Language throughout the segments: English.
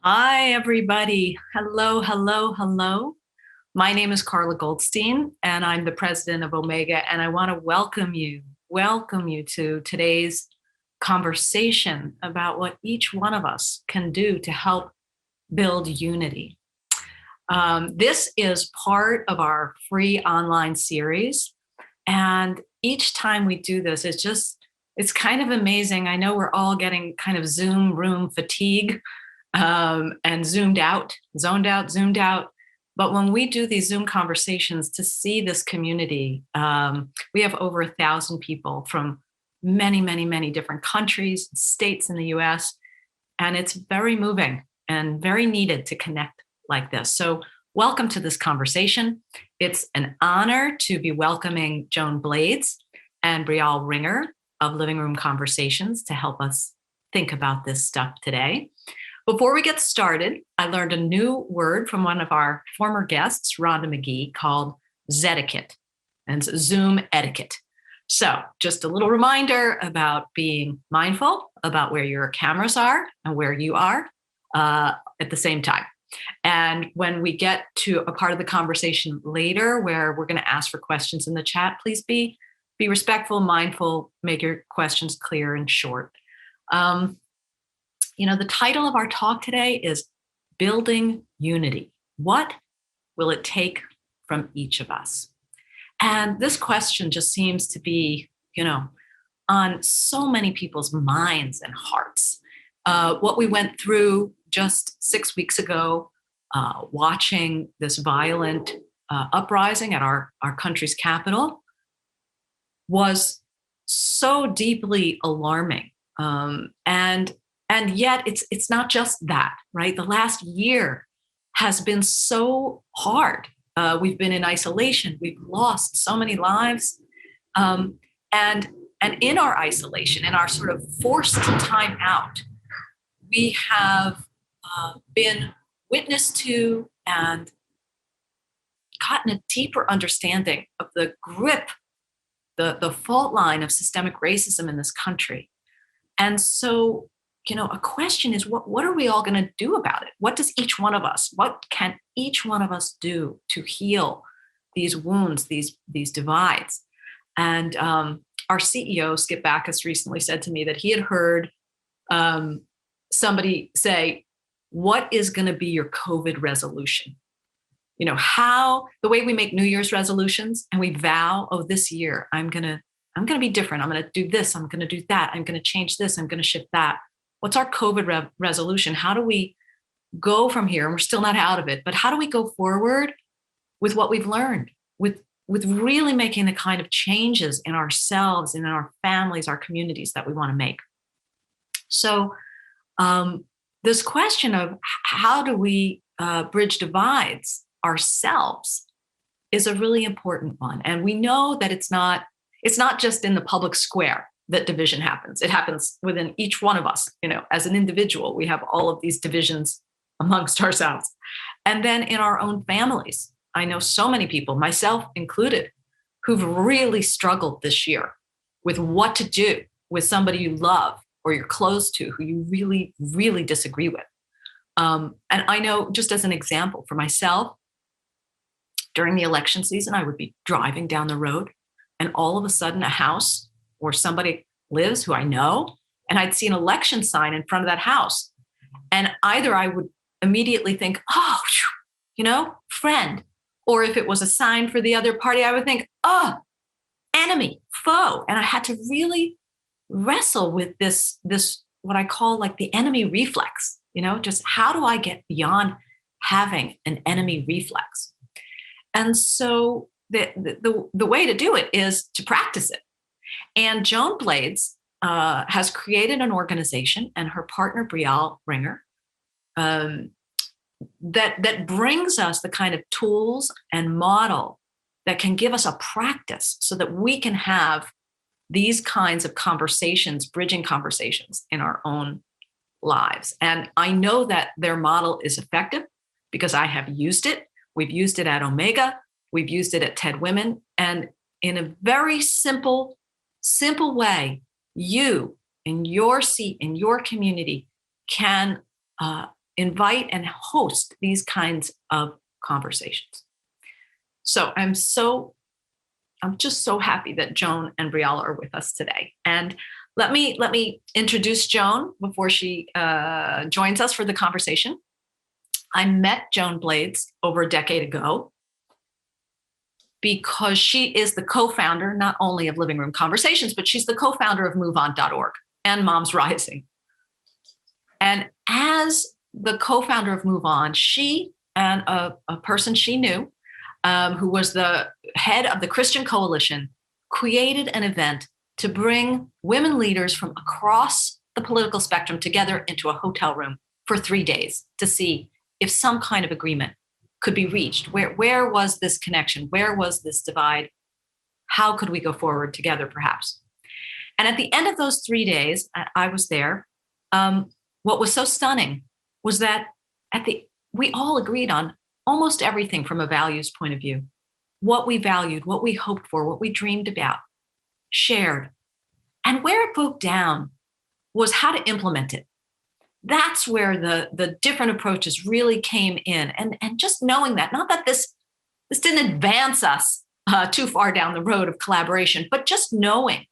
Hi, everybody. Hello, hello, hello. My name is Carla Goldstein, and I'm the president of Omega. And I want to welcome you to today's conversation about what each one of us can do to help build unity. This is part of our free online series. And each time we do this, it's kind of amazing. I know we're all getting kind of Zoom room fatigue and zoned out, zoomed out. But when we do these Zoom conversations to see this community, we have over 1,000 people from many, many, many different countries, states in the US. And it's very moving and very needed to connect like this. So, welcome to this conversation. It's an honor to be welcoming Joan Blades and Brialle Ringer of Living Room Conversations to help us think about this stuff today. Before we get started, I learned a new word from one of our former guests, Rhonda McGee, called Zetiquette, and it's Zoom etiquette. So just a little reminder about being mindful about where your cameras are and where you are at the same time. And when we get to a part of the conversation later where we're going to ask for questions in the chat, please be respectful, mindful, make your questions clear and short. The title of our talk today is Building Unity. What will it take from each of us? And this question just seems to be, on so many people's minds and hearts. What we went through just 6 weeks ago, watching this violent uprising at our country's capital, was so deeply alarming. And yet it's not just that, right? The last year has been so hard. We've been in isolation. We've lost so many lives. And in our isolation, in our sort of forced time out, we have been witness to and gotten a deeper understanding of the grip, the fault line of systemic racism in this country. And so, a question is, what are we all going to do about it? What can each one of us do to heal these wounds, these divides? And our CEO, Skip Backus, recently said to me that he had heard somebody say, what is going to be your COVID resolution? How the way we make New Year's resolutions and we vow, this year, I'm going to be different. I'm going to do this. I'm going to do that. I'm going to change this. I'm going to shift that. What's our COVID resolution? How do we go from here? And we're still not out of it, but how do we go forward with what we've learned, with really making the kind of changes in ourselves and in our families, our communities that we want to make? So this question of how do we bridge divides ourselves is a really important one. And we know that it's not just in the public square that division happens. It happens within each one of us. As an individual, we have all of these divisions amongst ourselves. And then in our own families, I know so many people, myself included, who've really struggled this year with what to do with somebody you love or you're close to who you really, really disagree with. And I know, just as an example for myself, during the election season, I would be driving down the road and all of a sudden a house or somebody lives who I know, and I'd see an election sign in front of that house. And either I would immediately think, friend. Or if it was a sign for the other party, I would think, enemy, foe. And I had to really wrestle with this what I call like the enemy reflex, just how do I get beyond having an enemy reflex? And so the way to do it is to practice it. And Joan Blades has created an organization, and her partner, Brialle Ringer, that brings us the kind of tools and model that can give us a practice so that we can have these kinds of conversations, bridging conversations in our own lives. And I know that their model is effective because I have used it. We've used it at Omega. We've used it at TED Women. And in a very simple way, you in your seat, in your community, can invite and host these kinds of conversations. So I'm just so happy that Joan and Brialle are with us today. And let me introduce Joan before she joins us for the conversation. I met Joan Blades over a decade ago because she is the co-founder not only of Living Room Conversations, but she's the co-founder of MoveOn.org and Moms Rising. And as the co-founder of MoveOn, she and a person she knew, who was the head of the Christian Coalition, created an event to bring women leaders from across the political spectrum together into a hotel room for 3 days to see if some kind of agreement could be reached. Where was this connection? Where was this divide? How could we go forward together, perhaps? And at the end of those 3 days, I was there. What was so stunning was that we all agreed on almost everything from a values point of view. What we valued, what we hoped for, what we dreamed about, shared. And where it broke down was how to implement it. That's where the different approaches really came in. And just knowing that, not that this didn't advance us too far down the road of collaboration, but just knowing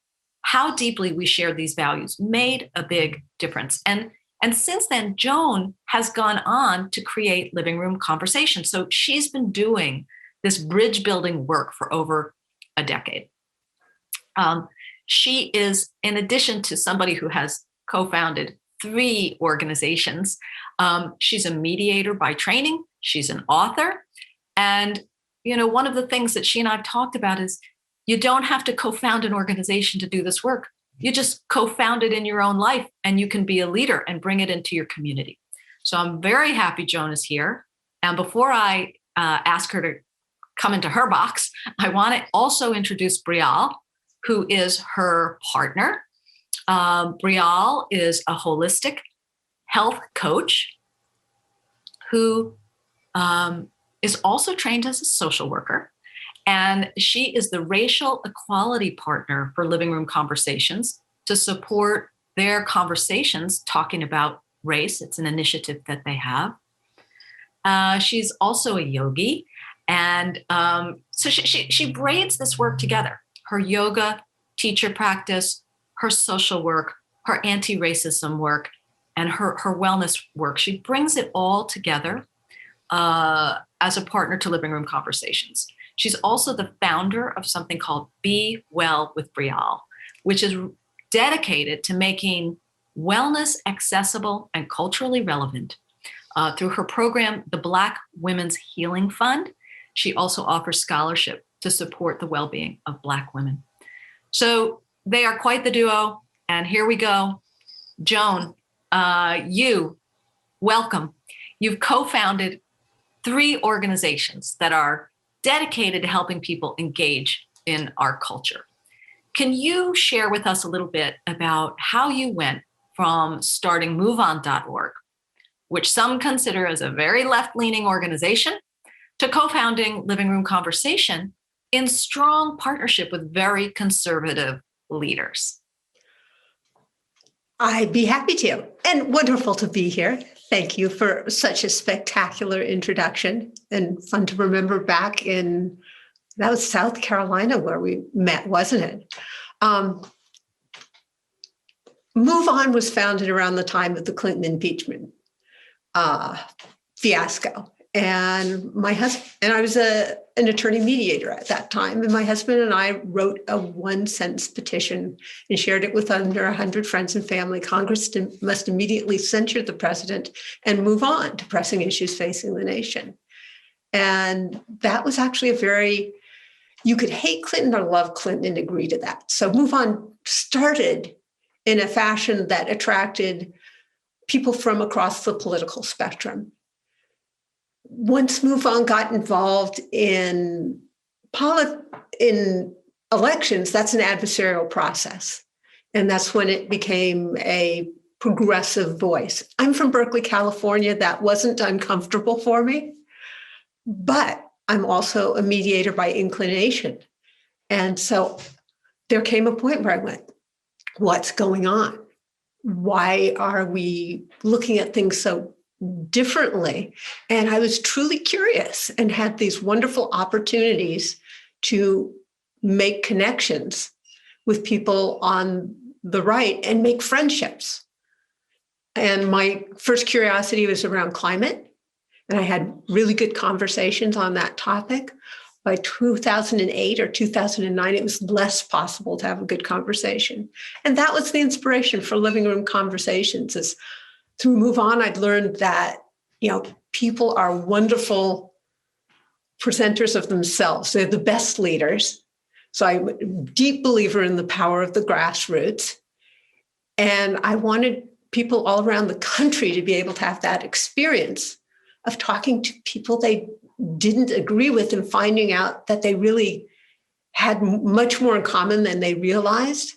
how deeply we shared these values made a big difference. And since then, Joan has gone on to create Living Room Conversations. So she's been doing this bridge building work for over a decade. She is, in addition to somebody who has co-founded 3 organizations, she's a mediator by training. She's an author. And, one of the things that she and I've talked about is you don't have to co-found an organization to do this work. You just co-found it in your own life, and you can be a leader and bring it into your community. So I'm very happy Joan is here. And before I ask her to come into her box, I want to also introduce Brialle, who is her partner. Brialle is a holistic health coach who is also trained as a social worker. And she is the racial equality partner for Living Room Conversations to support their conversations talking about race. It's an initiative that they have. She's also a yogi. And so she braids this work together. Her yoga teacher practice, her social work, her anti-racism work, and her wellness work. She brings it all together as a partner to Living Room Conversations. She's also the founder of something called Be Well with Brialle, which is dedicated to making wellness accessible and culturally relevant. Through her program, the Black Women's Healing Fund, she also offers scholarship to support the well-being of Black women. So they are quite the duo. And here we go. Joan, welcome. You've co-founded 3 organizations that are dedicated to helping people engage in our culture. Can you share with us a little bit about how you went from starting MoveOn.org, which some consider as a very left-leaning organization, to co-founding Living Room Conversation in strong partnership with very conservative leaders? I'd be happy to, and wonderful to be here. Thank you for such a spectacular introduction, and fun to remember back that was South Carolina where we met, wasn't it? Move On was founded around the time of the Clinton impeachment fiasco. And my husband and I was an attorney mediator at that time. And my husband and I wrote a 1-sentence petition and shared it with under 100 friends and family. Congress must immediately censure the president and move on to pressing issues facing the nation. And that was actually you could hate Clinton or love Clinton and agree to that. So Move On started in a fashion that attracted people from across the political spectrum. Once Move On got involved in elections, that's an adversarial process. And that's when it became a progressive voice. I'm from Berkeley, California. That wasn't uncomfortable for me, but I'm also a mediator by inclination. And so there came a point where I went, what's going on? Why are we looking at things so differently. And I was truly curious and had these wonderful opportunities to make connections with people on the right and make friendships. And my first curiosity was around climate. And I had really good conversations on that topic. By 2008 or 2009, it was less possible to have a good conversation. And that was the inspiration for Living Room Conversations. Is through Move On, I'd learned that, people are wonderful presenters of themselves. They're the best leaders. So I'm a deep believer in the power of the grassroots. And I wanted people all around the country to be able to have that experience of talking to people they didn't agree with and finding out that they really had much more in common than they realized.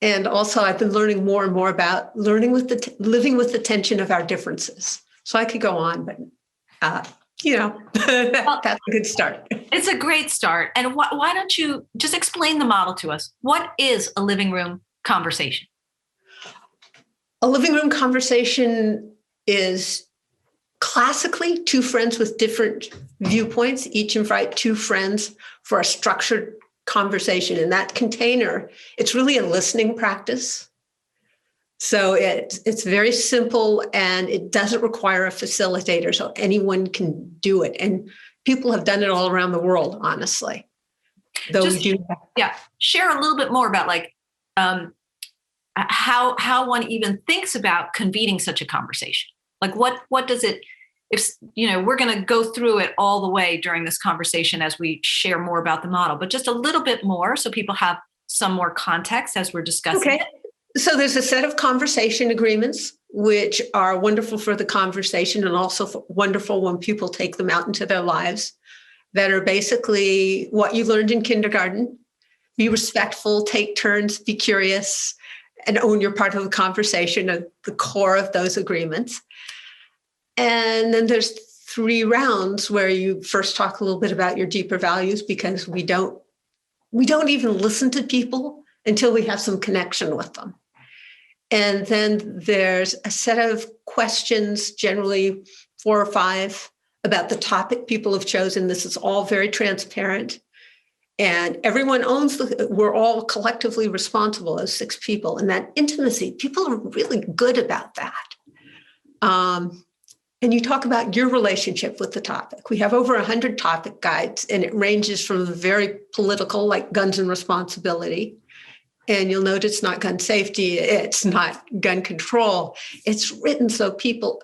And also, I've been learning more and more about living with the tension of our differences. So I could go on, but that's a good start. It's a great start. And why don't you just explain the model to us? What is a living room conversation? A living room conversation is classically two friends with different viewpoints. Each invite two friends for a structured conversation. In that container, it's really a listening practice. So it's very simple and it doesn't require a facilitator, so anyone can do it. And people have done it all around the world, honestly. Share a little bit more about how one even thinks about convening such a conversation. Like what does it, if we're going to go through it all the way during this conversation as we share more about the model, but just a little bit more so people have some more context as we're discussing it. So there's a set of conversation agreements, which are wonderful for the conversation and also wonderful when people take them out into their lives, that are basically what you learned in kindergarten. Be respectful, take turns, be curious, and own your part of the conversation at the core of those agreements. And then there's 3 rounds where you first talk a little bit about your deeper values, because we don't even listen to people until we have some connection with them. And then there's a set of questions, generally 4 or 5, about the topic people have chosen. This is all very transparent. And everyone we're all collectively responsible as 6 people. And that intimacy, people are really good about that. And you talk about your relationship with the topic. We have over 100 topic guides, and it ranges from very political, like guns and responsibility. And you'll note it's not gun safety, it's not gun control. It's written so people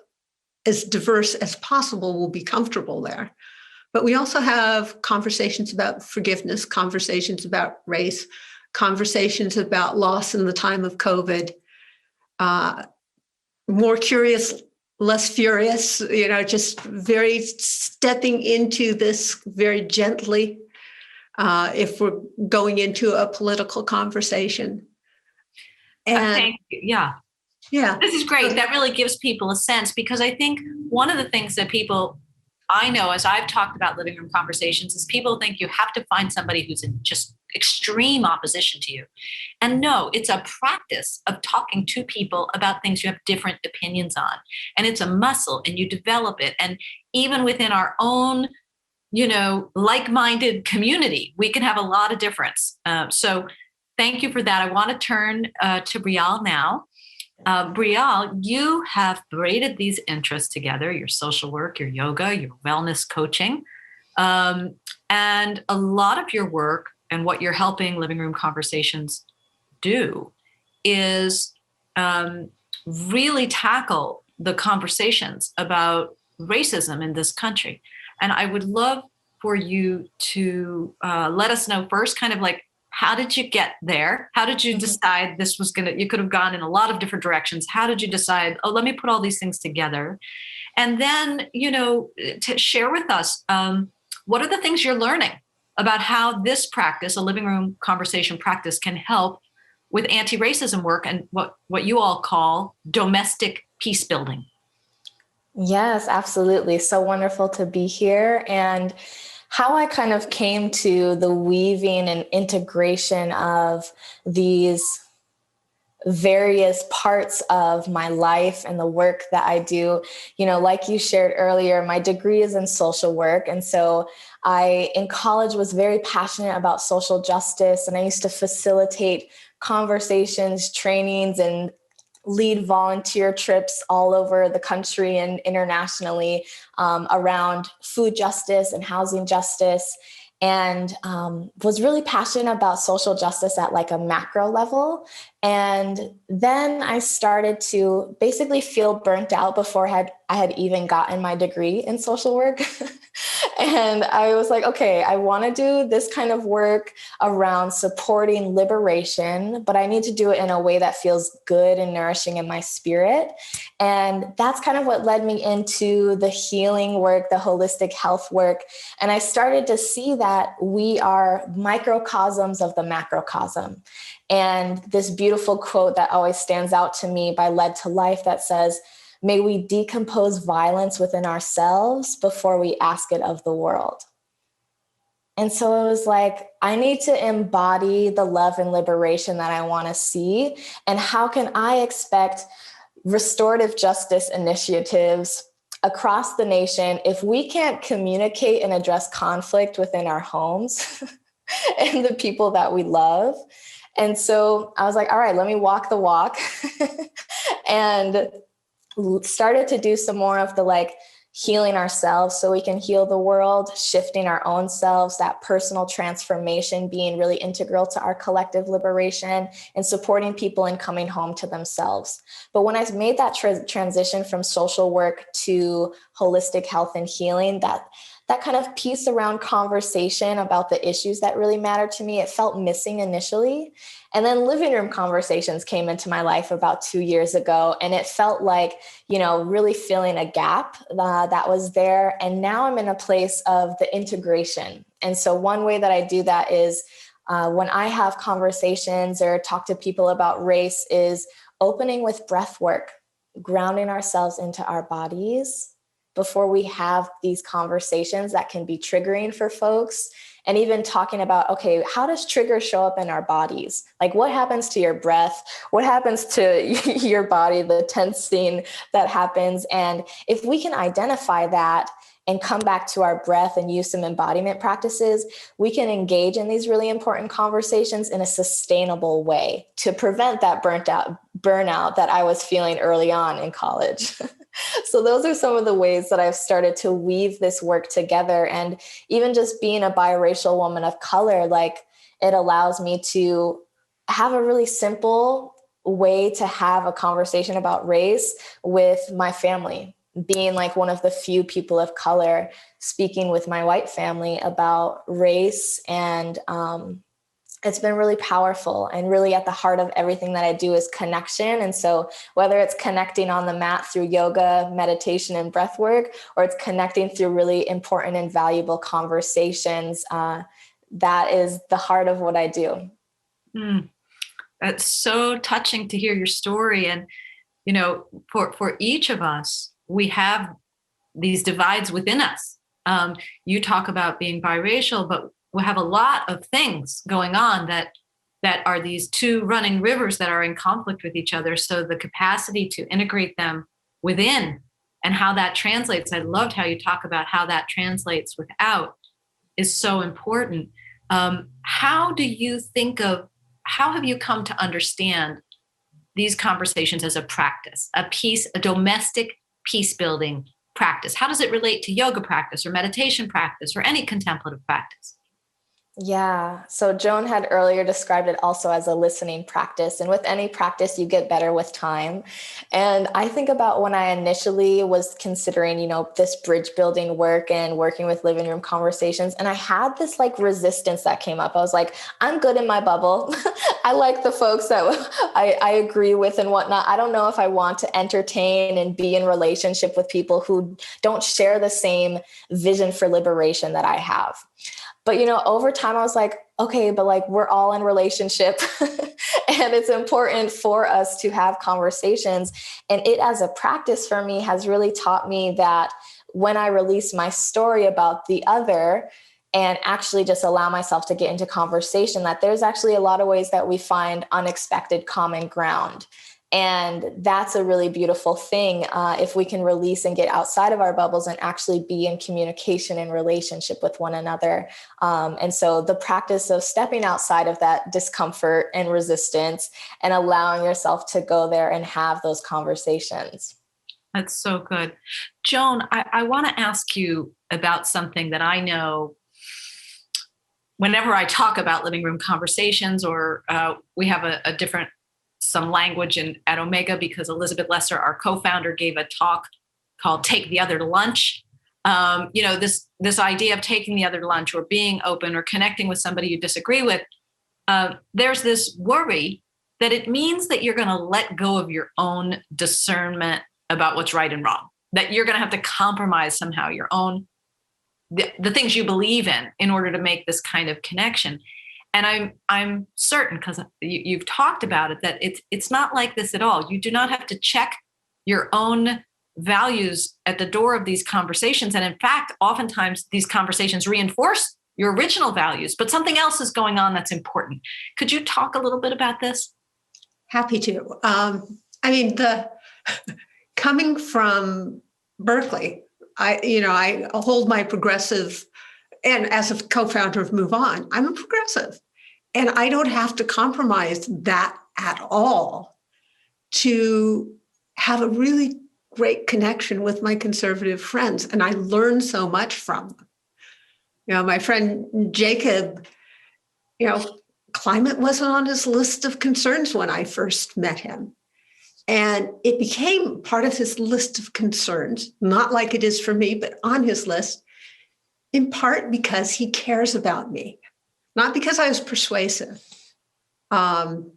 as diverse as possible will be comfortable there. But we also have conversations about forgiveness, conversations about race, conversations about loss in the time of COVID, more curious, less furious, just very stepping into this very gently. If we're going into a political conversation. And yeah. This is great. That really gives people a sense, because I think one of the things that people, I know as I've talked about living room conversations, is people think you have to find somebody who's in just extreme opposition to you. And no, it's a practice of talking to people about things you have different opinions on. And it's a muscle, and you develop it. And even within our own like-minded community, we can have a lot of difference. So thank you for that. I want to turn to Brialle now. Brialle, you have braided these interests together, your social work, your yoga, your wellness coaching. And a lot of your work and what you're helping Living Room Conversations do is really tackle the conversations about racism in this country. And I would love for you to let us know first, kind of like, how did you get there? How did you decide this was you could have gone in a lot of different directions. How did you decide, let me put all these things together? And then, to share with us, what are the things you're learning about how this practice, a living room conversation practice, can help with anti-racism work and what you all call domestic peace building? Yes, absolutely. So wonderful to be here. And how I kind of came to the weaving and integration of these various parts of my life and the work that I do. Like you shared earlier, my degree is in social work. And so I, in college, was very passionate about social justice. And I used to facilitate conversations, trainings, and lead volunteer trips all over the country and internationally around food justice and housing justice. And was really passionate about social justice at like a macro level. And then I started to basically feel burnt out before I had even gotten my degree in social work. And I was like, okay, I want to do this kind of work around supporting liberation, but I need to do it in a way that feels good and nourishing in my spirit. And that's kind of what led me into the healing work, the holistic health work. And I started to see that we are microcosms of the macrocosm. And this beautiful quote that always stands out to me by Led to Life that says, "May we decompose violence within ourselves before we ask it of the world." And so it was like, I need to embody the love and liberation that I want to see. And how can I expect restorative justice initiatives across the nation if we can't communicate and address conflict within our homes and the people that we love? And so I was like, all right, let me walk the walk and started to do some more of the healing ourselves so we can heal the world, shifting our own selves, that personal transformation being really integral to our collective liberation, and supporting people in coming home to themselves. But when I made that transition from social work to holistic health and healing, that kind of piece around conversation about the issues that really matter to me, it felt missing initially. And then living room conversations came into my life about 2 years ago. And it felt like, really filling a gap that was there. And now I'm in a place of the integration. And so one way that I do that is when I have conversations or talk to people about race is opening with breath work, grounding ourselves into our bodies before we have these conversations that can be triggering for folks. And even talking about, okay, how does trigger show up in our bodies? Like what happens to your breath? What happens to your body, the tensing that happens? And if we can identify that and come back to our breath and use some embodiment practices, we can engage in these really important conversations in a sustainable way to prevent that burnout that I was feeling early on in college. So those are some of the ways that I've started to weave this work together. And even just being a biracial woman of color, it allows me to have a really simple way to have a conversation about race with my family, being one of the few people of color speaking with my white family about race. And it's been really powerful, and really at the heart of everything that I do is connection. And so whether it's connecting on the mat through yoga, meditation, and breath work, or it's connecting through really important and valuable conversations, that is the heart of what I do. That's so touching to hear your story. And, for each of us, we have these divides within us. You talk about being biracial, but we have a lot of things going on that are these two running rivers that are in conflict with each other. So the capacity to integrate them within and how that translates, I loved how you talk about how that translates without, is so important. How have you come to understand these conversations as a practice, a domestic peace building practice? How does it relate to yoga practice or meditation practice or any contemplative practice? Yeah. So Joan had earlier described it also as a listening practice. And with any practice, you get better with time. And I think about when I initially was considering, this bridge building work and working with living room conversations. And I had this resistance that came up. I was like, I'm good in my bubble. I like the folks that I agree with and whatnot. I don't know if I want to entertain and be in relationship with people who don't share the same vision for liberation that I have. But, over time, I was like, okay, but we're all in relationship and it's important for us to have conversations. And it as a practice for me has really taught me that when I release my story about the other and actually just allow myself to get into conversation, that there's actually a lot of ways that we find unexpected common ground. And that's a really beautiful thing if we can release and get outside of our bubbles and actually be in communication and relationship with one another. And so the practice of stepping outside of that discomfort and resistance and allowing yourself to go there and have those conversations. That's so good. Joan, I want to ask you about something that I know whenever I talk about living room conversations, or we have some language at Omega, because Elizabeth Lesser, our co-founder, gave a talk called Take the Other to Lunch. This idea of taking the other to lunch, or being open, or connecting with somebody you disagree with. There's this worry that it means that you're going to let go of your own discernment about what's right and wrong, that you're going to have to compromise somehow your own, the things you believe in order to make this kind of connection. And I'm certain, because you've talked about it, that it's not like this at all. You do not have to check your own values at the door of these conversations. And in fact, oftentimes these conversations reinforce your original values, but something else is going on that's important. Could you talk a little bit about this? Happy to. Coming from Berkeley, I hold my progressive, and as a co-founder of Move On, I'm a progressive, and I don't have to compromise that at all to have a really great connection with my conservative friends. And I learn so much from them. My friend Jacob, climate wasn't on his list of concerns when I first met him. And it became part of his list of concerns, not like it is for me, but on his list, in part because he cares about me, not because I was persuasive. And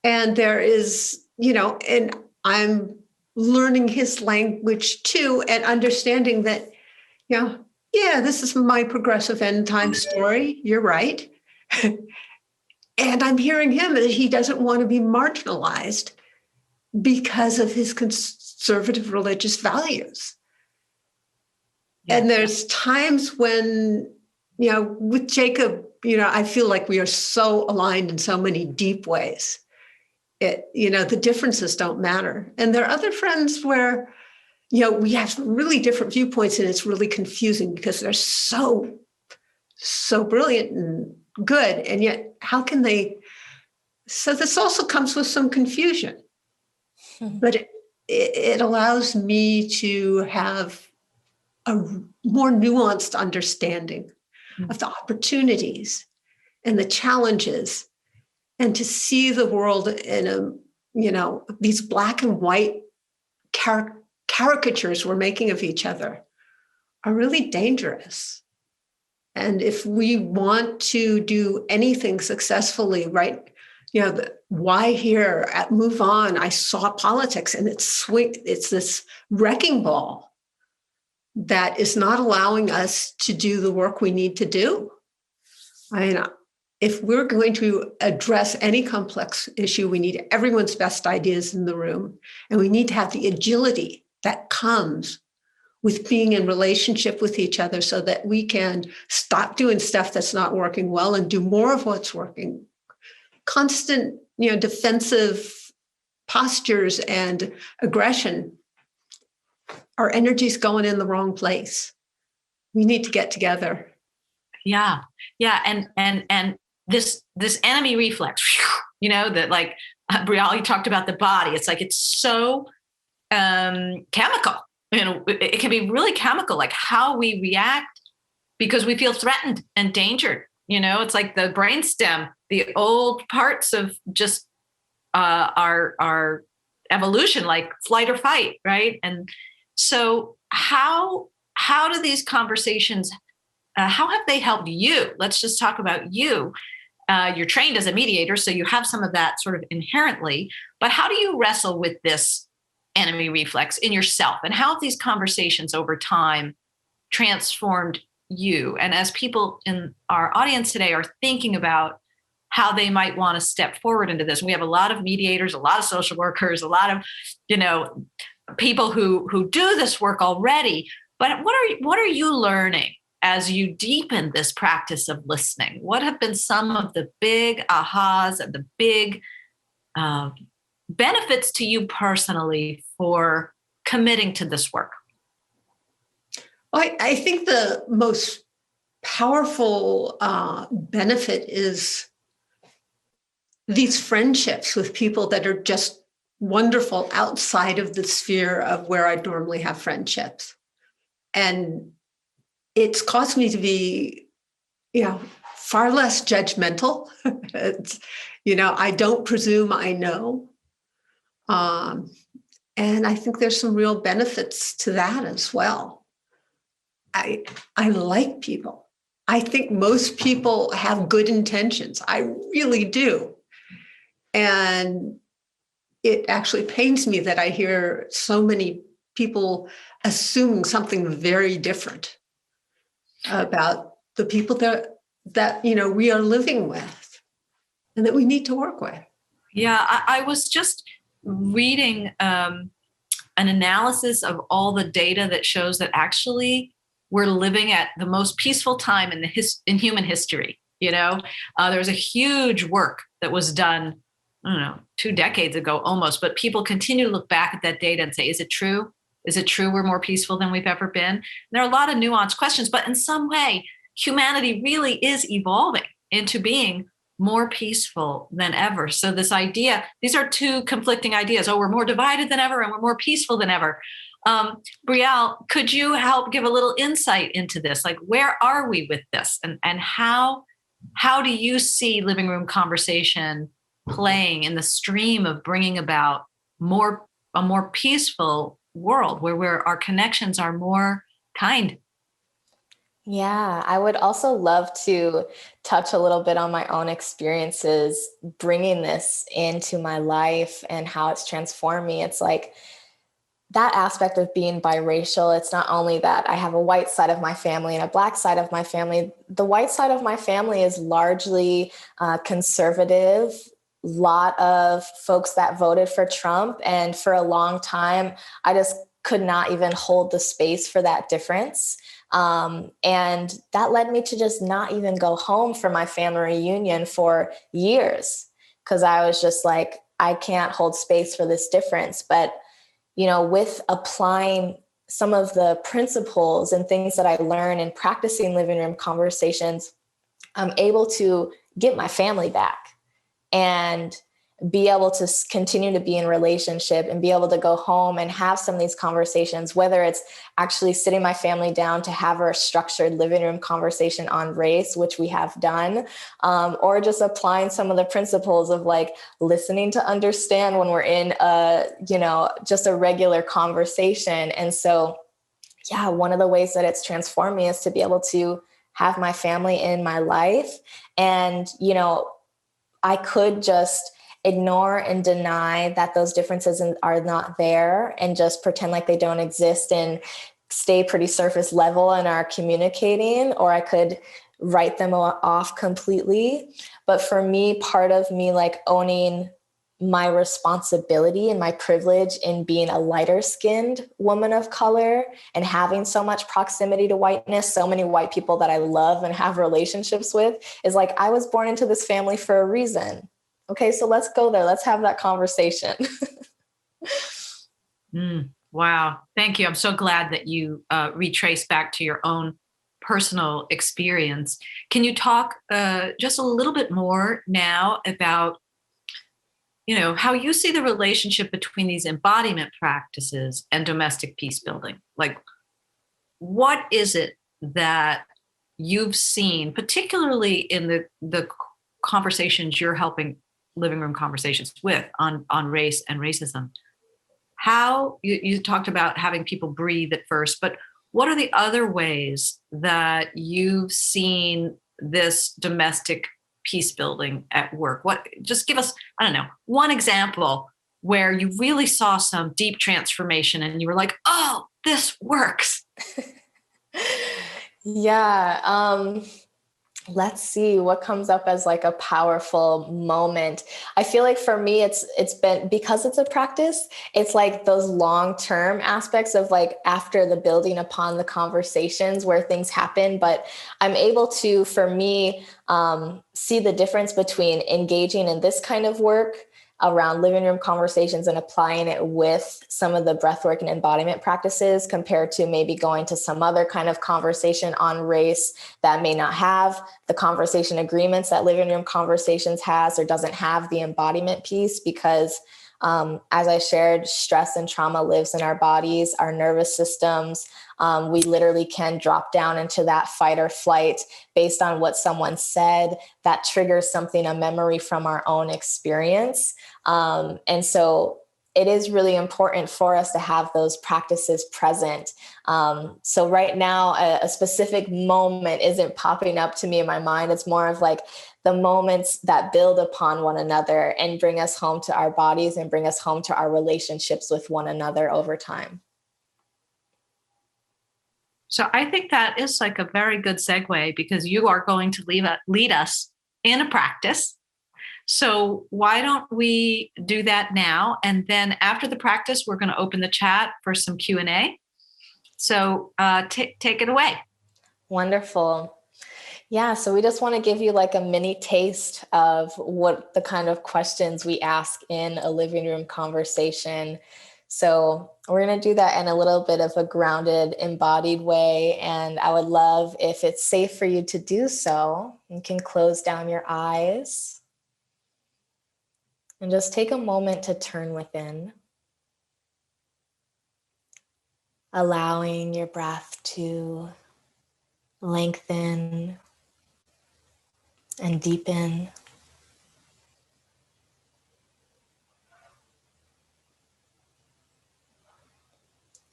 there is, and I'm learning his language too, and understanding that, this is my progressive end time story. You're right. And I'm hearing him that he doesn't want to be marginalized because of his conservative religious values. Yeah. And there's times when, with Jacob, I feel like we are so aligned in so many deep ways. The differences don't matter. And there are other friends where, we have really different viewpoints, and it's really confusing because they're so brilliant and good. And yet, how can they? So this also comes with some confusion, but it allows me to have a more nuanced understanding of the opportunities and the challenges, and to see the world in these black and white caricatures we're making of each other are really dangerous. And if we want to do anything successfully, right, why here at Move On, I saw politics, and it's this wrecking ball that is not allowing us to do the work we need to do. If we're going to address any complex issue, we need everyone's best ideas in the room, and we need to have the agility that comes with being in relationship with each other, so that we can stop doing stuff that's not working well and do more of what's working. Constant, defensive postures and aggression, our energy's going in the wrong place. We need to get together. Yeah. And this enemy reflex, that, like Brialle talked about the body. It's like, it's so chemical. It can be really chemical, like how we react because we feel threatened and endangered. It's like the brainstem, the old parts of just our evolution, like flight or fight, right? And so how do these conversations, how have they helped you? Let's just talk about you. You're trained as a mediator, so you have some of that sort of inherently, but how do you wrestle with this enemy reflex in yourself? And how have these conversations over time transformed you? And as people in our audience today are thinking about how they might want to step forward into this, and we have a lot of mediators, a lot of social workers, a lot of, people who do this work already, but what are you learning as you deepen this practice of listening? What have been some of the big ahas and the big benefits to you personally for committing to this work? I think the most powerful benefit is these friendships with people that are just wonderful outside of the sphere of where I normally have friendships. And it's caused me to be, far less judgmental. I don't presume I know. And I think there's some real benefits to that as well. I like people. I think most people have good intentions. I really do. And it actually pains me that I hear so many people assuming something very different about the people that we are living with and that we need to work with. Yeah, I was just reading an analysis of all the data that shows that actually we're living at the most peaceful time in human history. There was a huge work that was done, I don't know, 2 decades ago almost, but people continue to look back at that data and say, is it true? Is it true we're more peaceful than we've ever been? And there are a lot of nuanced questions, but in some way, humanity really is evolving into being more peaceful than ever. So this idea, these are two conflicting ideas. Oh, we're more divided than ever and we're more peaceful than ever. Brialle, could you help give a little insight into this? Like, where are we with this? And how do you see living room conversation playing in the stream of bringing about a more peaceful world where our connections are more kind? Yeah, I would also love to touch a little bit on my own experiences bringing this into my life and how it's transformed me. It's like that aspect of being biracial. It's not only that I have a white side of my family and a black side of my family. The white side of my family is largely conservative. Lot of folks that voted for Trump. And for a long time, I just could not even hold the space for that difference. And that led me to just not even go home for my family reunion for years, because I was just like, I can't hold space for this difference. But, with applying some of the principles and things that I learned and practicing living room conversations, I'm able to get my family back and be able to continue to be in relationship and be able to go home and have some of these conversations, whether it's actually sitting my family down to have a structured living room conversation on race, which we have done, or just applying some of the principles of like listening to understand when we're in just a regular conversation. And so, yeah, one of the ways that it's transformed me is to be able to have my family in my life. And, I could just ignore and deny that those differences are not there and just pretend like they don't exist and stay pretty surface level in our communicating, or I could write them off completely. But for me, part of me like owning my responsibility and my privilege in being a lighter skinned woman of color and having so much proximity to whiteness, so many white people that I love and have relationships with, is like, I was born into this family for a reason. Okay, so let's go there. Let's have that conversation. Wow. Thank you. I'm so glad that you retrace back to your own personal experience. Can you talk just a little bit more now about how you see the relationship between these embodiment practices and domestic peace building? Like, what is it that you've seen, particularly in the conversations you're helping living room conversations with on race and racism? How you talked about having people breathe at first, but what are the other ways that you've seen this domestic peace building at work? Just give us, I don't know, one example where you really saw some deep transformation and you were like, oh, this works. Yeah. Let's see what comes up as like a powerful moment. I feel like for me, it's been, because it's a practice, it's like those long-term aspects of like after the building upon the conversations where things happen. But I'm able to, for me, see the difference between engaging in this kind of work around living room conversations and applying it with some of the breathwork and embodiment practices compared to maybe going to some other kind of conversation on race that may not have the conversation agreements that living room conversations has, or doesn't have the embodiment piece, because as I shared, stress and trauma lives in our bodies, our nervous systems. We literally can drop down into that fight or flight based on what someone said that triggers something, a memory from our own experience. And so it is really important for us to have those practices present. So right now, a specific moment isn't popping up to me in my mind. It's more of like the moments that build upon one another and bring us home to our bodies and bring us home to our relationships with one another over time. So I think that is like a very good segue, because you are going to lead us in a practice. So why don't we do that now? And then after the practice, we're going to open the chat for some Q&A. So take it away. Wonderful. Yeah, so we just want to give you like a mini taste of what the kind of questions we ask in a living room conversation. So we're going to do that in a little bit of a grounded, embodied way. And I would love, if it's safe for you to do so, you can close down your eyes and just take a moment to turn within, allowing your breath to lengthen and deepen.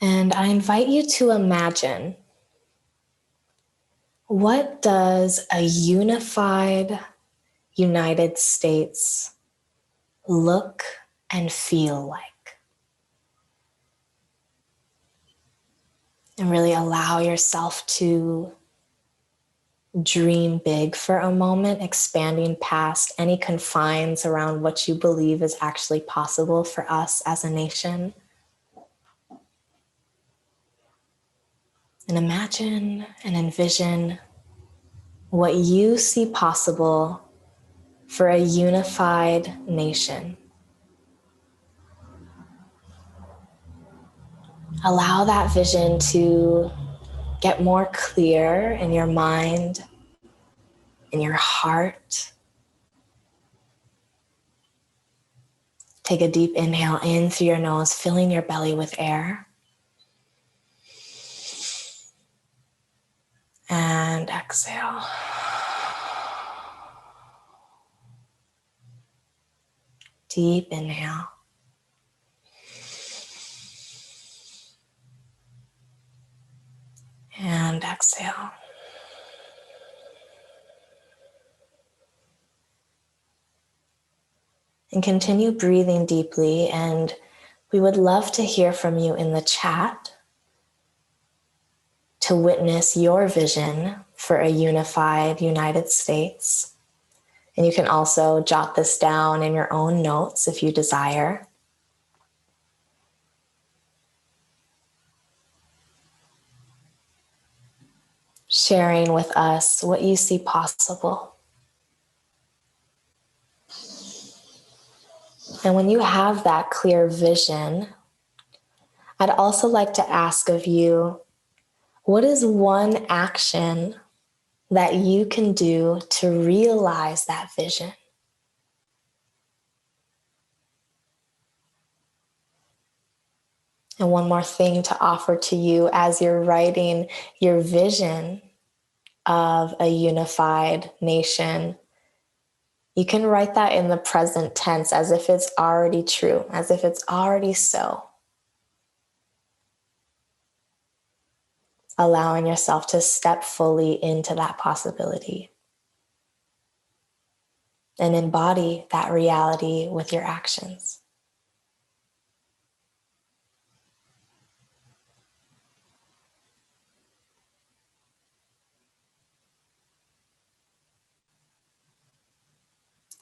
And I invite you to imagine, what does a unified United States look and feel like? And really allow yourself to dream big for a moment, expanding past any confines around what you believe is actually possible for us as a nation. And imagine and envision what you see possible for a unified nation. Allow that vision to get more clear in your mind, in your heart. Take a deep inhale in through your nose, filling your belly with air. And exhale. Deep inhale. And exhale. And continue breathing deeply. And we would love to hear from you in the chat to witness your vision for a unified United States. And you can also jot this down in your own notes if you desire. Sharing with us what you see possible. And when you have that clear vision, I'd also like to ask of you, what is one action that you can do to realize that vision? And one more thing to offer to you as you're writing your vision of a unified nation. You can write that in the present tense as if it's already true, as if it's already so. Allowing yourself to step fully into that possibility and embody that reality with your actions.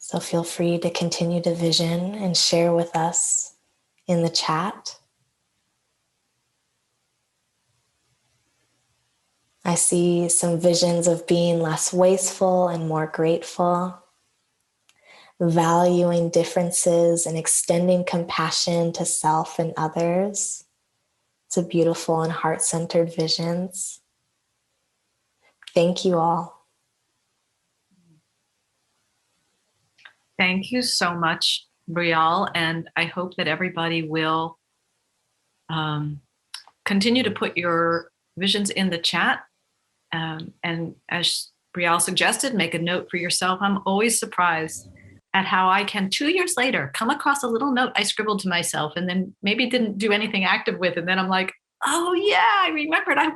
So feel free to continue to vision and share with us in the chat. I see some visions of being less wasteful and more grateful, valuing differences and extending compassion to self and others. It's a beautiful and heart-centered visions. Thank you all. Thank you so much, Brialle. And I hope that everybody will continue to put your visions in the chat. And as Brialle suggested, make a note for yourself. I'm always surprised at how I can 2 years later come across a little note I scribbled to myself and then maybe didn't do anything active with. And then I'm like, oh yeah, I remembered. I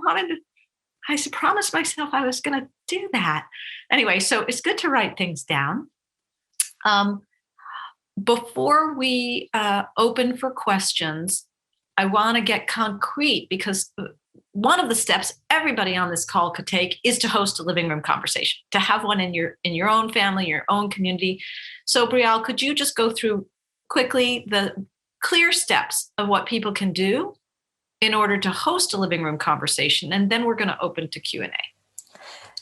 promised myself I was going to do that. Anyway, so it's good to write things down. Before we open for questions, I want to get concrete because one of the steps everybody on this call could take is to host a living room conversation, to have one in your own family, your own community. So Brialle, could you just go through quickly the clear steps of what people can do in order to host a living room conversation? And then we're going to open to Q&A.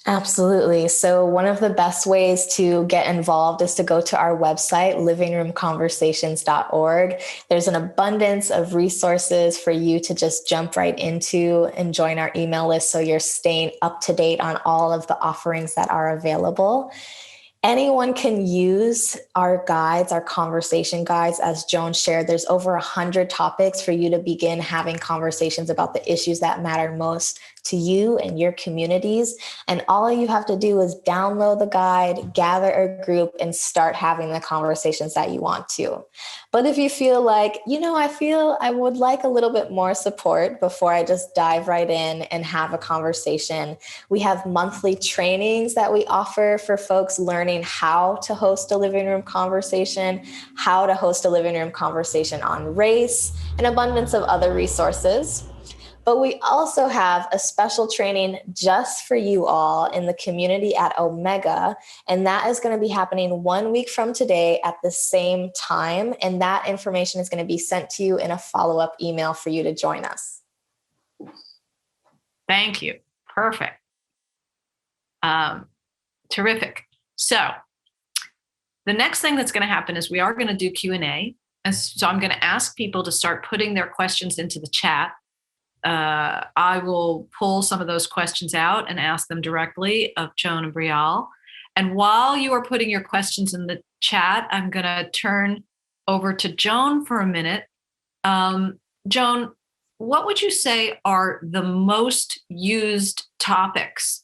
Absolutely. So one of the best ways to get involved is to go to our website, livingroomconversations.org. There's an abundance of resources for you to just jump right into and join our email list so you're staying up to date on all of the offerings that are available. Anyone can use our guides, our conversation guides. As Joan shared, there's over 100 topics for you to begin having conversations about the issues that matter most to you and your communities. And all you have to do is download the guide, gather a group, and start having the conversations that you want to. But if you feel like, I feel I would like a little bit more support before I just dive right in and have a conversation, we have monthly trainings that we offer for folks learning how to host a living room conversation, how to host a living room conversation on race, an abundance of other resources. But we also have a special training just for you all in the community at Omega. And that is going to be happening 1 week from today at the same time. And that information is going to be sent to you in a follow-up email for you to join us. Thank you. Perfect. Terrific. So the next thing that's going to happen is we are going to do Q&A. And so I'm going to ask people to start putting their questions into the chat. I will pull some of those questions out and ask them directly of Joan and Brialle. And while you are putting your questions in the chat, I'm going to turn over to Joan for a minute. Joan, what would you say are the most used topics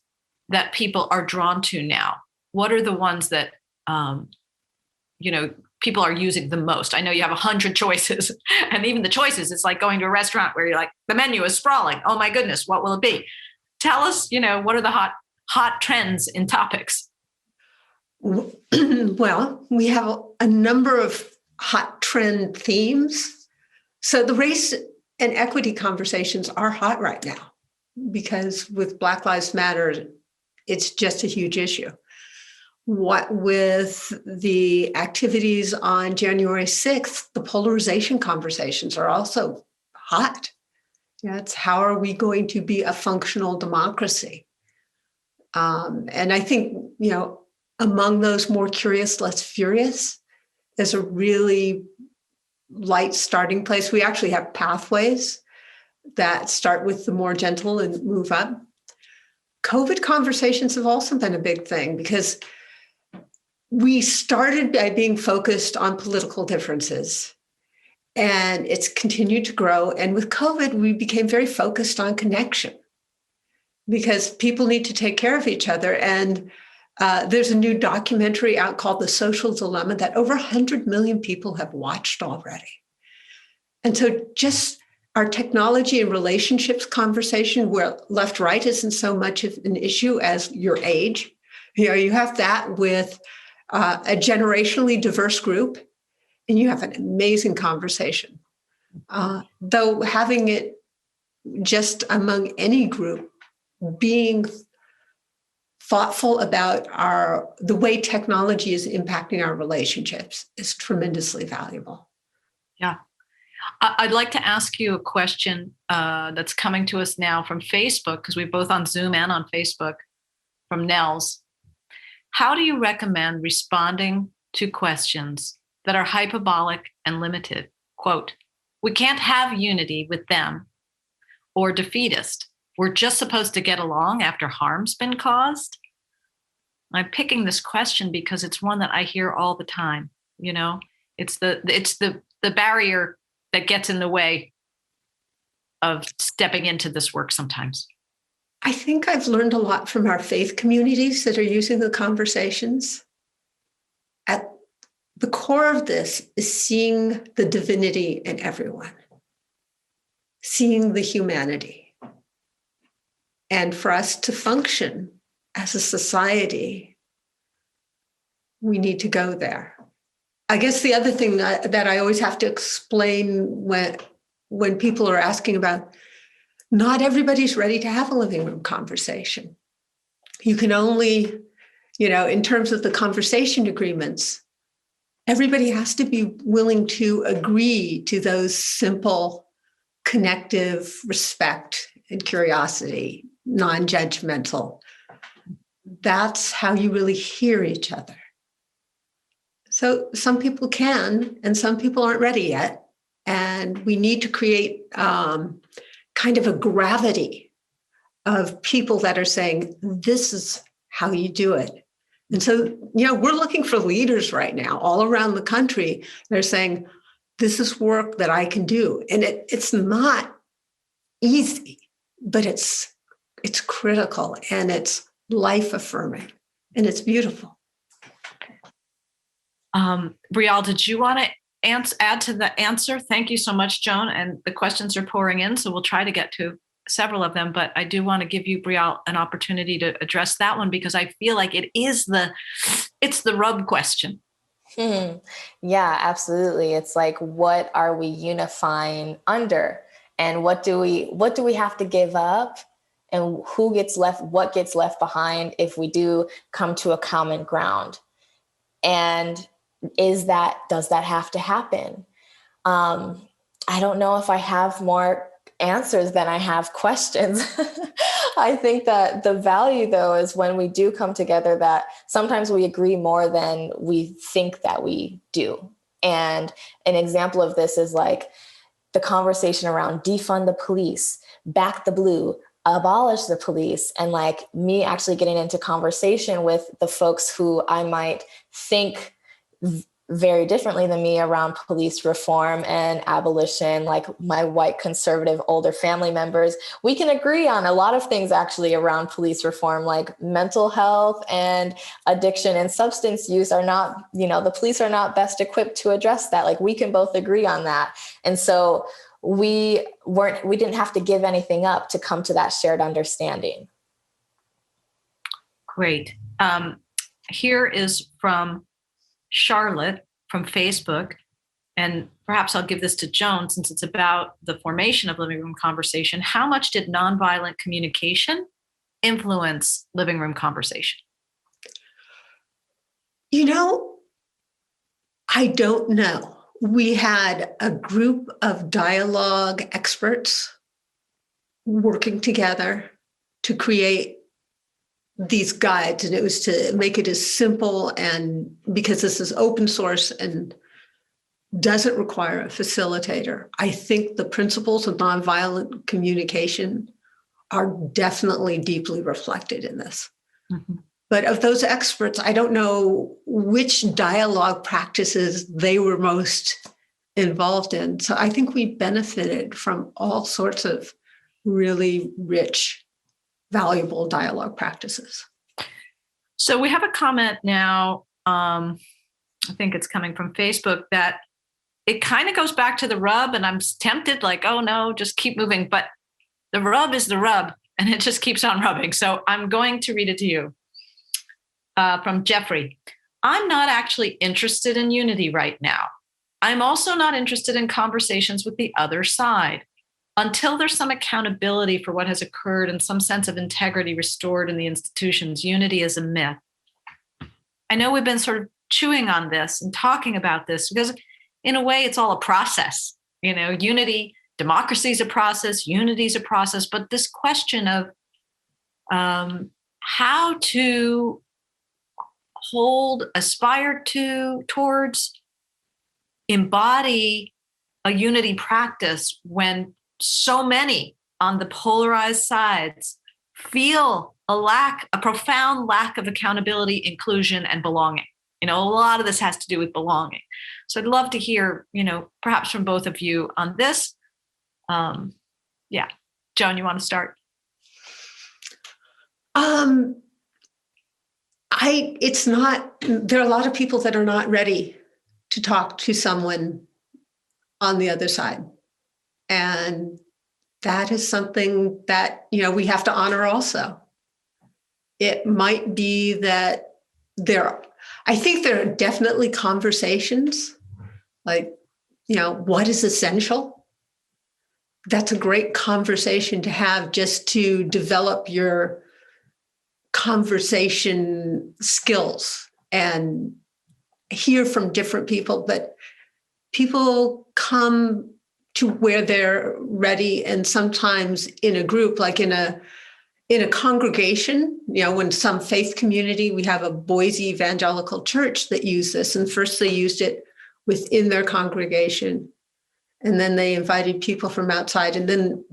that people are drawn to now? What are the ones that, people are using the most? I know you have 100 choices, and even the choices, it's like going to a restaurant where you're like, the menu is sprawling. Oh my goodness, what will it be? Tell us, what are the hot trends in topics? Well, we have a number of hot trend themes. So the race and equity conversations are hot right now because with Black Lives Matter, it's just a huge issue. What with the activities on January 6th, the polarization conversations are also hot. It's how are we going to be a functional democracy? And I think, among those more curious, less furious, is a really light starting place. We actually have pathways that start with the more gentle and move up. COVID conversations have also been a big thing because we started by being focused on political differences, and it's continued to grow. And with COVID, we became very focused on connection because people need to take care of each other. And there's a new documentary out called The Social Dilemma that over 100 million people have watched already. And so just our technology and relationships conversation where left-right isn't so much of an issue as your age. You have that with a generationally diverse group, and you have an amazing conversation. Though having it just among any group, being thoughtful about the way technology is impacting our relationships is tremendously valuable. Yeah. I'd like to ask you a question that's coming to us now from Facebook, because we're both on Zoom and on Facebook, from Nels. How do you recommend responding to questions that are hyperbolic and limited? Quote, we can't have unity with them, or defeatist. We're just supposed to get along after harm's been caused. I'm picking this question because it's one that I hear all the time. You know, it's the barrier that gets in the way of stepping into this work sometimes. I think I've learned a lot from our faith communities that are using the conversations. At the core of this is seeing the divinity in everyone, seeing the humanity. And for us to function as a society, we need to go there. I guess the other thing that I always have to explain when people are asking about, not everybody's ready to have a living room conversation. You can only, in terms of the conversation agreements, everybody has to be willing to agree to those simple, connective respect and curiosity, non-judgmental. That's how you really hear each other. So some people can, and some people aren't ready yet. And we need to create kind of a gravity of people that are saying, this is how you do it. And so, we're looking for leaders right now all around the country. They're saying, this is work that I can do. And it's not easy, but it's critical, and it's life affirming, and it's beautiful. Brialle, did you want to add to the answer? Thank you so much, Joan. And the questions are pouring in, so we'll try to get to several of them. But I do want to give you, Brialle, an opportunity to address that one, because I feel like it's the rub question. Yeah, absolutely. It's like, what are we unifying under, and what do we have to give up, and who gets left? What gets left behind if we do come to a common ground? And does that have to happen? I don't know if I have more answers than I have questions. I think that the value, though, is when we do come together, that sometimes we agree more than we think that we do. And an example of this is like the conversation around defund the police, back the blue, abolish the police, and like me actually getting into conversation with the folks who I might think very differently than me around police reform and abolition, like my white conservative older family members. We can agree on a lot of things actually around police reform, like mental health and addiction and substance use are not, the police are not best equipped to address that. Like we can both agree on that. And so we didn't have to give anything up to come to that shared understanding. Great. Here is from Charlotte from Facebook, and perhaps I'll give this to Joan since it's about the formation of living room conversation. How much did nonviolent communication influence living room conversation? I don't know. We had a group of dialogue experts working together to create these guides, and it was to make it as simple, and because this is open source and doesn't require a facilitator. I think the principles of nonviolent communication are definitely deeply reflected in this. Mm-hmm. But of those experts, I don't know which dialogue practices they were most involved in. So I think we benefited from all sorts of really rich, valuable dialogue practices. So we have a comment now, I think it's coming from Facebook, that it kind of goes back to the rub, and I'm tempted like, oh no, just keep moving. But the rub is the rub, and it just keeps on rubbing. So I'm going to read it to you. From Jeffrey. I'm not actually interested in unity right now. I'm also not interested in conversations with the other side. until there's some accountability for what has occurred and some sense of integrity restored in the institutions, unity is a myth. I know we've been sort of chewing on this and talking about this because in a way it's all a process. Unity, democracy is a process, unity is a process, but this question of how to aspire towards, embody a unity practice when so many on the polarized sides feel a profound lack of accountability, inclusion, and belonging. A lot of this has to do with belonging. So I'd love to hear, perhaps from both of you on this. Yeah. Joan, you want to start? There are a lot of people that are not ready to talk to someone on the other side. And that is something that, we have to honor also. It might be that I think there are definitely conversations like, what is essential? That's a great conversation to have just to develop your conversation skills and hear from different people. But people come to where they're ready, and sometimes in a group, like in a congregation, when some faith community, we have a Boise evangelical church that used this, and first they used it within their congregation, and then they invited people from outside, and then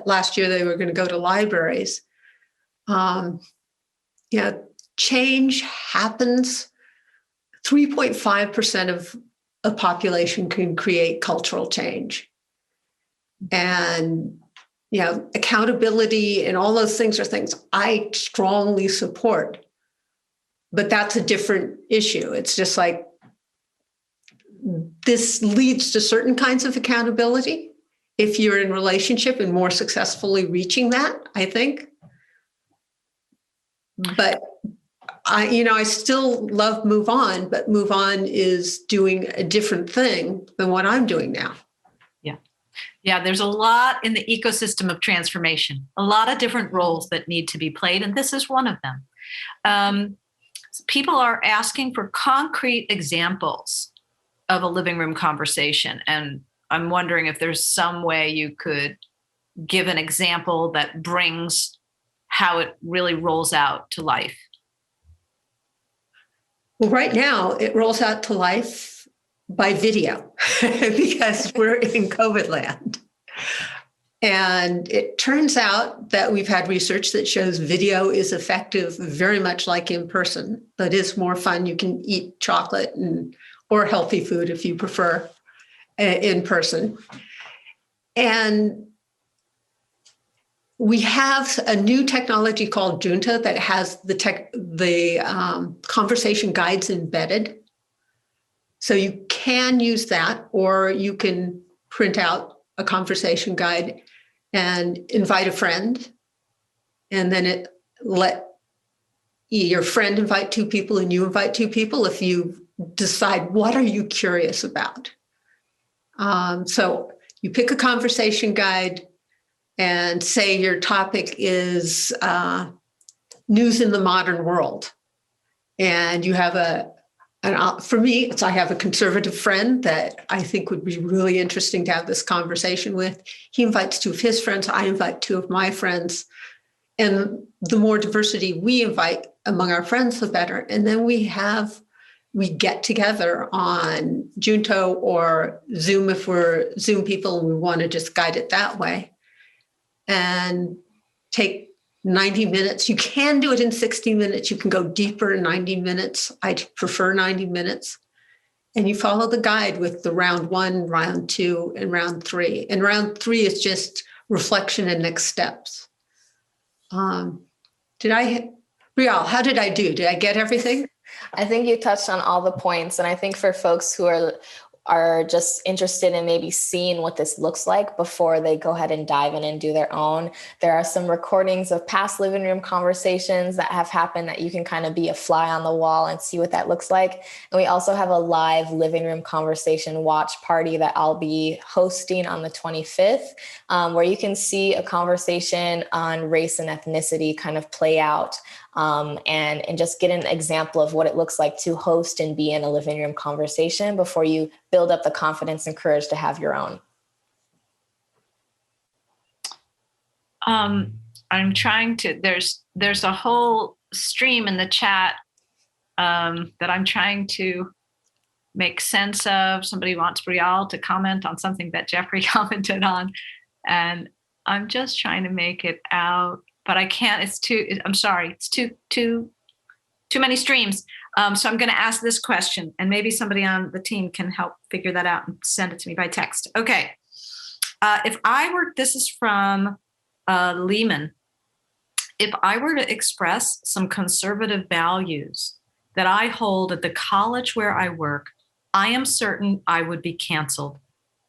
last year they were going to go to libraries. Change happens. 3.5% of a population can create cultural change. And, accountability and all those things are things I strongly support. But that's a different issue. It's just like this leads to certain kinds of accountability if you're in relationship and more successfully reaching that, I think. But I still love Move On, but Move On is doing a different thing than what I'm doing now. Yeah, there's a lot in the ecosystem of transformation, a lot of different roles that need to be played, and this is one of them. People are asking for concrete examples of a living room conversation, and I'm wondering if there's some way you could give an example that brings how it really rolls out to life. Well, right now it rolls out to life by video because we're in COVID land. And it turns out that we've had research that shows video is effective very much like in person, but it's more fun. You can eat chocolate or healthy food if you prefer in person. And we have a new technology called Junta that has the conversation guides embedded. So you can use that, or you can print out a conversation guide and invite a friend, and then let your friend invite two people and you invite two people if you decide what are you curious about. So you pick a conversation guide and say your topic is news in the modern world. And you have for me, I have a conservative friend that I think would be really interesting to have this conversation with. He invites two of his friends. I invite two of my friends. And the more diversity we invite among our friends, the better. And then we get together on Junto or Zoom if we're Zoom people and we want to just guide it that way. And take 90 minutes. You can do it in 60 minutes. You can go deeper in 90 minutes. I prefer 90 minutes. And you follow the guide with the round 1, round 2, and round 3. And round 3 is just reflection and next steps. Brialle, how did I do? Did I get everything? I think you touched on all the points. And I think for folks who are are just interested in maybe seeing what this looks like before they go ahead and dive in and do their own. There are some recordings of past living room conversations that have happened that you can kind of be a fly on the wall and see what that looks like. And we also have a live living room conversation watch party that I'll be hosting on the 25th, where you can see a conversation on race and ethnicity kind of play out, and just get an example of what it looks like to host and be in a living room conversation before you build up the confidence and courage to have your own. I'm trying to, there's a whole stream in the chat that I'm trying to make sense of. Somebody wants Brialle to comment on something that Jeffrey commented on, and I'm just trying to make it out, but I can't. I'm sorry, it's too many streams. So I'm going to ask this question, and maybe somebody on the team can help figure that out and send it to me by text. Okay. This is from Lehman. If I were to express some conservative values that I hold at the college where I work, I am certain I would be canceled.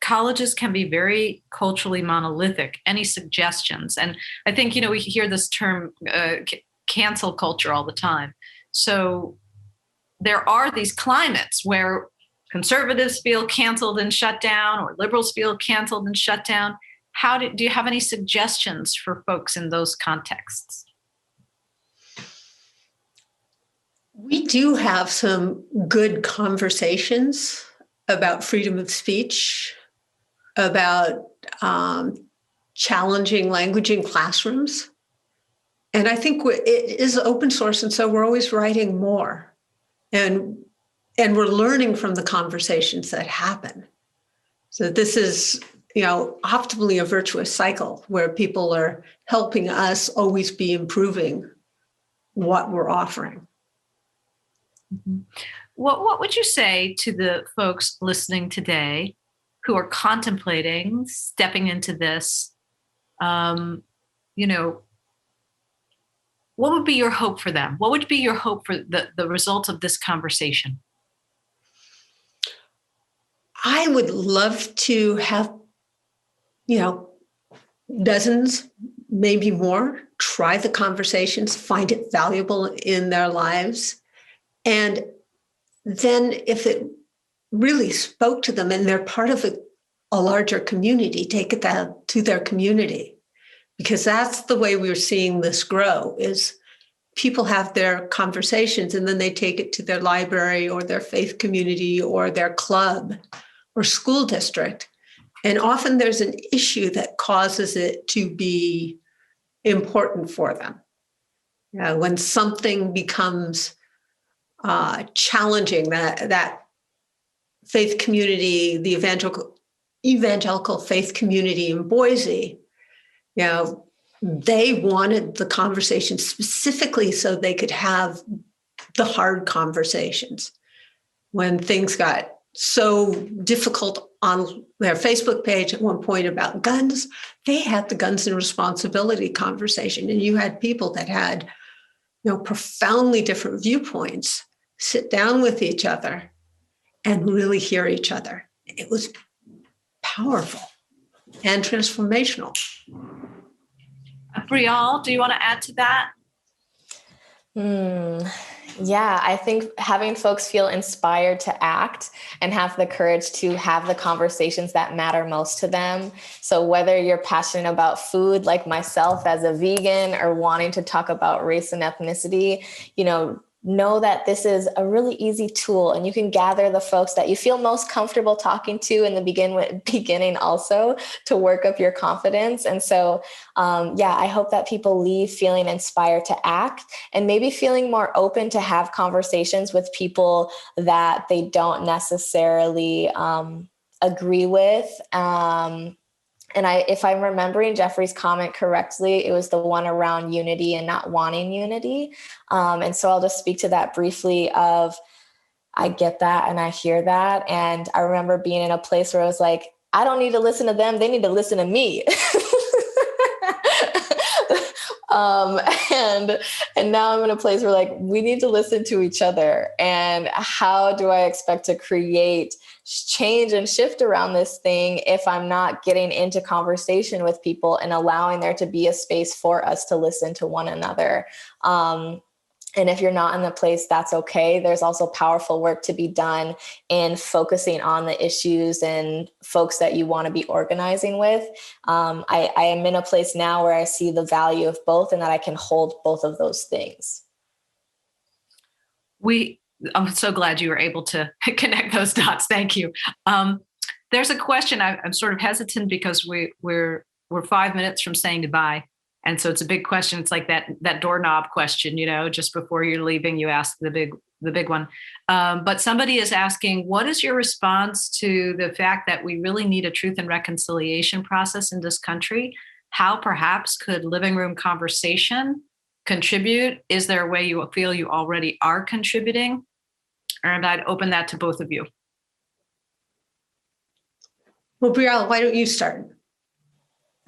Colleges can be very culturally monolithic. Any suggestions? And I think, we hear this term cancel culture all the time. So there are these climates where conservatives feel canceled and shut down, or liberals feel canceled and shut down. Do you have any suggestions for folks in those contexts? We do have some good conversations about freedom of speech, about challenging language in classrooms. And I think it is open source, and so we're always writing more. And we're learning from the conversations that happen. So this is, optimally a virtuous cycle where people are helping us always be improving what we're offering. Mm-hmm. What would you say to the folks listening today who are contemplating stepping into this? What would be your hope for them? What would be your hope for the result of this conversation? I would love to have, dozens, maybe more, try the conversations, find it valuable in their lives. And then if it really spoke to them and they're part of a larger community, take it to their community. Because that's the way we're seeing this grow, is people have their conversations and then they take it to their library or their faith community or their club or school district. And often there's an issue that causes it to be important for them. When something becomes challenging, that faith community, the evangelical faith community in Boise, they wanted the conversation specifically so they could have the hard conversations. When things got so difficult on their Facebook page at one point about guns, they had the guns and responsibility conversation. And you had people that had, profoundly different viewpoints sit down with each other and really hear each other. It was powerful and transformational. Brialle, do you want to add to that? Yeah, I think having folks feel inspired to act and have the courage to have the conversations that matter most to them. So whether you're passionate about food, like myself as a vegan, or wanting to talk about race and ethnicity, know that this is a really easy tool, and you can gather the folks that you feel most comfortable talking to in the beginning also to work up your confidence. And so, I hope that people leave feeling inspired to act and maybe feeling more open to have conversations with people that they don't necessarily agree with. And if I'm remembering Jeffrey's comment correctly, it was the one around unity and not wanting unity. And so I'll just speak to that briefly I get that and I hear that. And I remember being in a place where I was like, I don't need to listen to them. They need to listen to me. And now I'm in a place where we need to listen to each other. And how do I expect to create change and shift around this thing if I'm not getting into conversation with people and allowing there to be a space for us to listen to one another. And if you're not in the place, that's okay. There's also powerful work to be done in focusing on the issues and folks that you want to be organizing with. I am in a place now where I see the value of both and that I can hold both of those things. I'm so glad you were able to connect those dots. Thank you. There's a question. I'm sort of hesitant because we're 5 minutes from saying goodbye. And so it's a big question. It's like that doorknob question, just before you're leaving, you ask the big one. But somebody is asking, what is your response to the fact that we really need a truth and reconciliation process in this country? How perhaps could living room conversation contribute? Is there a way you feel you already are contributing? And I'd open that to both of you. Well, Brialle, why don't you start?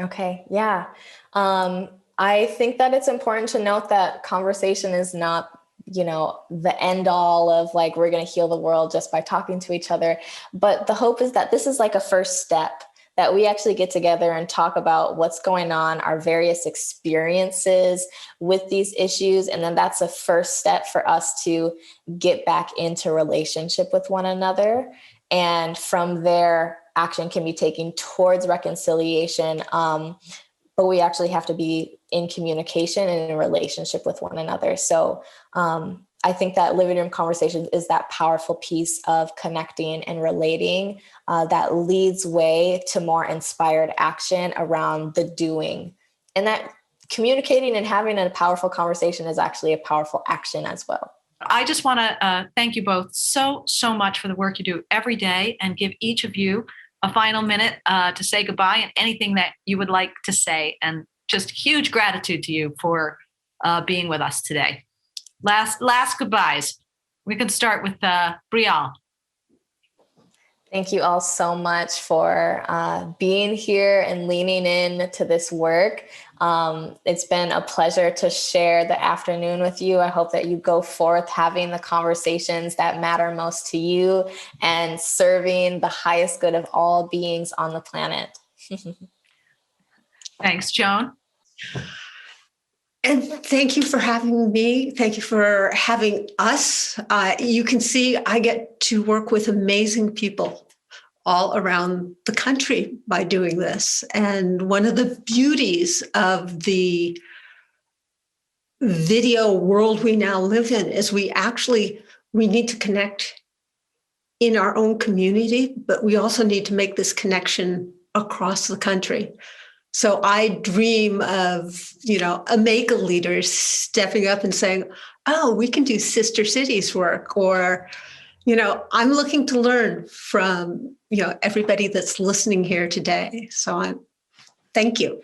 Okay. Yeah. I think that it's important to note that conversation is not, the end all of like, we're going to heal the world just by talking to each other. But the hope is that this is like a first step, that we actually get together and talk about what's going on, our various experiences with these issues. And then that's a first step for us to get back into relationship with one another. And from there, action can be taken towards reconciliation. But we actually have to be in communication and in relationship with one another. So I think that living room conversation is that powerful piece of connecting and relating that leads way to more inspired action around the doing. And that communicating and having a powerful conversation is actually a powerful action as well. I just want to thank you both so much for the work you do every day, and give each of you a final minute to say goodbye and anything that you would like to say. And just huge gratitude to you for being with us today. Last goodbyes. We can start with Brialle. Thank you all so much for being here and leaning in to this work. It's been a pleasure to share the afternoon with you. I hope that you go forth having the conversations that matter most to you and serving the highest good of all beings on the planet. Thanks, Joan. And thank you for having me. Thank you for having us. You can see I get to work with amazing people all around the country by doing this. And one of the beauties of the video world we now live in is we need to connect in our own community, but we also need to make this connection across the country. So I dream of, Omega leaders stepping up and saying, oh, we can do sister cities work, or, I'm looking to learn from, everybody that's listening here today. So thank you.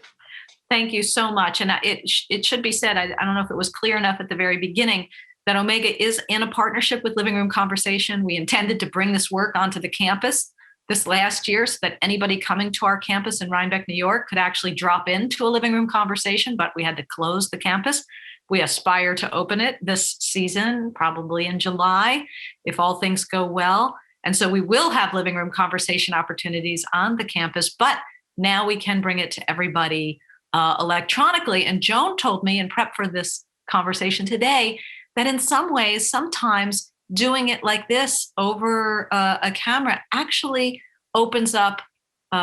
Thank you so much. And it should be said, I don't know if it was clear enough at the very beginning, that Omega is in a partnership with Living Room Conversation. We intended to bring this work onto the campus this last year so that anybody coming to our campus in Rhinebeck, New York could actually drop into a living room conversation, but we had to close the campus. We aspire to open it this season, probably in July, if all things go well. And so we will have living room conversation opportunities on the campus, but now we can bring it to everybody electronically. And Joan told me in prep for this conversation today that in some ways, sometimes doing it like this over a camera actually opens up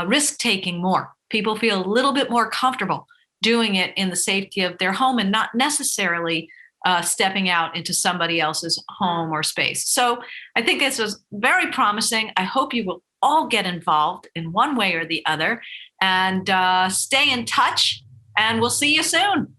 risk-taking more. People feel a little bit more comfortable doing it in the safety of their home and not necessarily stepping out into somebody else's home or space. So I think this was very promising. I hope you will all get involved in one way or the other, and stay in touch, and we'll see you soon.